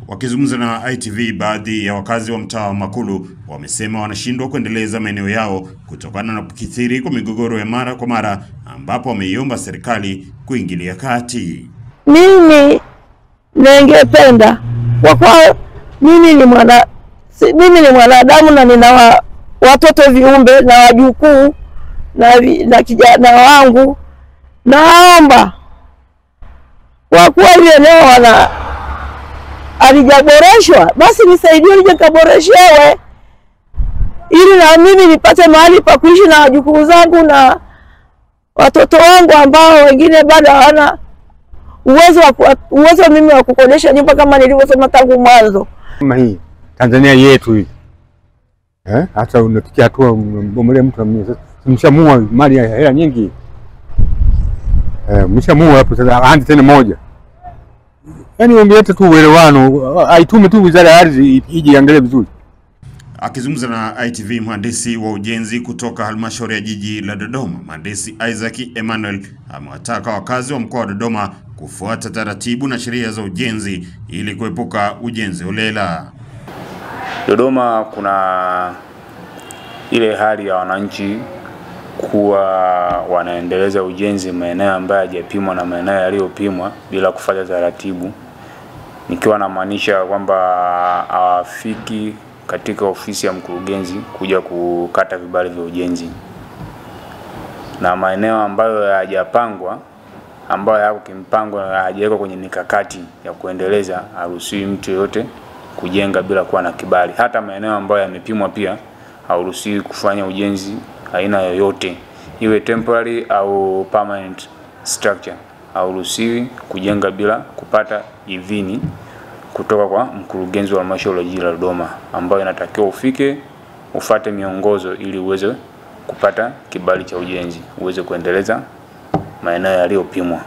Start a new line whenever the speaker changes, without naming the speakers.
Wakizungumza na ITV, baadhi ya wakazi wa mtaa wa Makulu wamesema wanashindwa kuendeleza maeneo yao kutokana na kukithiri kwa migogoro ya mara kwa mara, ambapo wameiomba serikali kuingilia kati.
Mimi ningependa kwa mimi ni mwanadamu na nina watoto viumbe na wajukuu na kijana wangu, naomba kwa kuwa ile eneo alijaboreshwa, basi nisaidie nije kaboreshewe ili na mimi nipate mahali pa kuishi na wajukuu zangu na watoto wangu ambao wengine bado hawana uwezo mimi wa kukodesha nyumba kama nilivyosema tangu mwanzo.
Kama hii Tanzania yetu hii hata unafikia hatua mbomole mtu mshamua mali ya hela nyingi, mshamua hapo sasa handi tena moja. Yaani ungeeta tu uelewano, aitume tu Wizara ya Ardhi ije iangalie vizuri.
Akizungumza na ITV, mhandisi wa ujenzi kutoka halmashauri ya jiji la Dodoma, mhandisi Isaac Emmanuel, amewataka wakazi wa mkoa wa Dodoma kufuata taratibu na sheria za ujenzi ili kuepuka ujenzi holela.
Dodoma kuna ile hali ya wananchi kuwa wanaendeleza ujenzi maeneo ambayo hajapimwa na maeneo yaliyopimwa bila kufuata taratibu, nikiwa namaanisha kwamba hawafiki katika ofisi ya mkurugenzi kuja kukata vibali vya ujenzi, na maeneo ambayo hayajapangwa, ambayo yako kimpango na hajawekwa kwenye mikakati ya kuendeleza, haruhusiwi mtu yote kujenga bila kuwa na kibali. Hata maeneo ambayo yamepimwa pia haruhusiwi kufanya ujenzi aina yoyote, iwe temporary au permanent structure, haruhusiwi kujenga bila kupata idhini kutoka kwa mkurugenzi wa halmashauri ya jiji la Dodoma, ambayo inatakiwa ufuate miongozo ili uweze kupata kibali cha ujenzi, uweze kuendeleza maeneo yaliyopimwa.